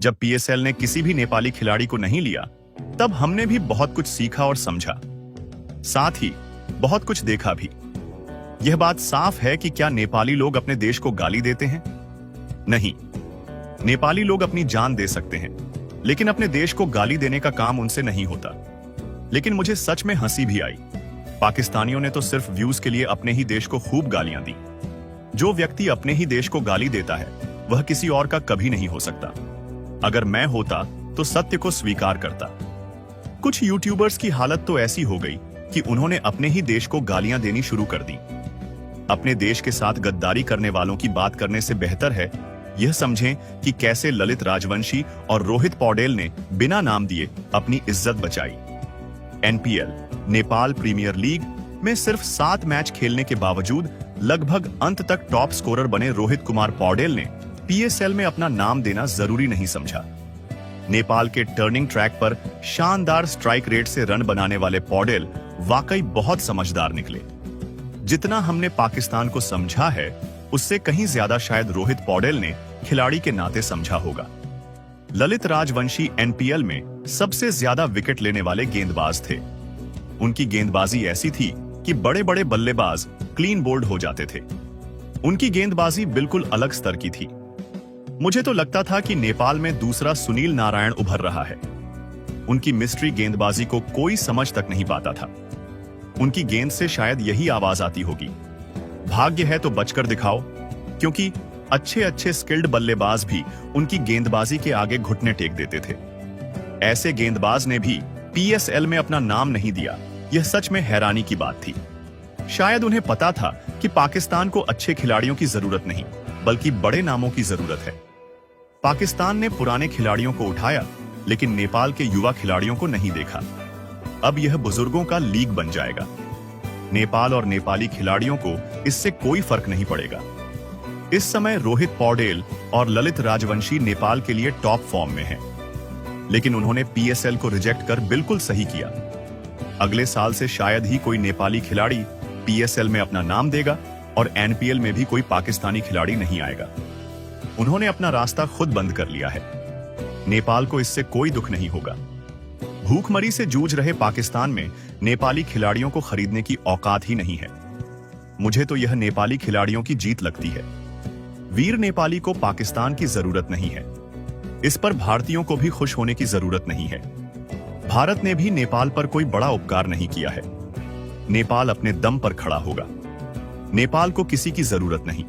जब पीएसएल ने किसी भी नेपाली खिलाड़ी को नहीं लिया, तब हमने भी बहुत कुछ सीखा और समझा, साथ ही बहुत कुछ देखा भी। यह बात साफ है कि क्या नेपाली लोग अपने देश को गाली देते हैं? नहीं। नेपाली लोग अपनी जान दे सकते हैं, लेकिन अपने देश को गाली देने का काम उनसे नहीं होता। लेकिन मुझे सच में हंसी भी आई। पाकिस्तानियों ने तो सिर्फ व्यूज के लिए अपने ही देश को खूब गालियां दी। जो व्यक्ति अपने ही देश को गाली देता है, वह किसी और का कभी नहीं हो सकता। अगर मैं होता तो सत्य को स्वीकार करता। कुछ यूट्यूबर्स की हालत तो ऐसी हो गई कि उन्होंने अपने ही देश को गालियां देनी शुरू कर दी। अपने देश के साथ गद्दारी करने वालों की बात करने से बेहतर है यह समझें कि कैसे ललित राजवंशी और रोहित पौडेल ने बिना नाम दिए अपनी इज्जत बचाई। एनपीएल नेपाल प्रीमियर लीग में सिर्फ 7 मैच खेलने के बावजूद लगभग अंत तक टॉप स्कोरर बने रोहित कुमार पौडेल ने पीएसएल में अपना नाम देना जरूरी नहीं समझा। नेपाल के टर्निंग ट्रैक पर शानदार स्ट्राइक रेट से रन बनाने वाले पौडेल वाकई बहुत समझदार निकले। जितना हमने पाकिस्तान को समझा है, उससे कहीं ज्यादा शायद रोहित पौडेल ने खिलाड़ी के नाते समझा होगा। ललित राजवंशी एनपीएल में सबसे ज्यादा विकेट लेने वाले गेंदबाज थे। उनकी गेंदबाजी ऐसी थी कि बड़े बड़े बल्लेबाज क्लीन बोल्ड हो जाते थे। उनकी गेंदबाजी बिल्कुल अलग स्तर की थी। मुझे तो लगता था कि नेपाल में दूसरा सुनील नारायण उभर रहा है। उनकी मिस्ट्री गेंदबाजी को कोई समझ तक नहीं पाता था। उनकी गेंद से शायद यही आवाज आती होगी, भाग्य है तो बचकर दिखाओ, क्योंकि अच्छे अच्छे स्किल्ड बल्लेबाज भी उनकी गेंदबाजी के आगे घुटने टेक देते थे। ऐसे गेंदबाज ने भी पीएसएल में अपना नाम नहीं दिया। यह सच में हैरानी की बात थी। शायद उन्हें पता था कि पाकिस्तान को अच्छे खिलाड़ियों की जरूरत नहीं, बल्कि बड़े नामों की जरूरत है। पाकिस्तान ने पुराने खिलाड़ियों को उठाया, लेकिन नेपाल के युवा खिलाड़ियों को नहीं देखा। अब यह बुजुर्गों का लीग बन जाएगा। नेपाल और नेपाली खिलाड़ियों को इससे कोई फर्क नहीं पड़ेगा। इस समय रोहित पौडेल और ललित राजवंशी नेपाल के लिए टॉप फॉर्म में हैं, लेकिन उन्होंने पीएसएल को रिजेक्ट कर बिल्कुल सही किया। अगले साल से शायद ही कोई नेपाली खिलाड़ी पीएसएल में अपना नाम देगा और एनपीएल में भी कोई पाकिस्तानी खिलाड़ी नहीं आएगा। उन्होंने अपना रास्ता खुद बंद कर लिया है। नेपाल को इससे कोई दुख नहीं होगा। भूखमरी से जूझ रहे पाकिस्तान में नेपाली खिलाड़ियों को खरीदने की औकात ही नहीं है। मुझे तो यह नेपाली खिलाड़ियों की जीत लगती है। वीर नेपाली को पाकिस्तान की जरूरत नहीं है। इस पर भारतीयों को भी खुश होने की जरूरत नहीं है। भारत ने भी नेपाल पर कोई बड़ा उपकार नहीं किया है। नेपाल अपने दम पर खड़ा होगा। नेपाल को किसी की जरूरत नहीं।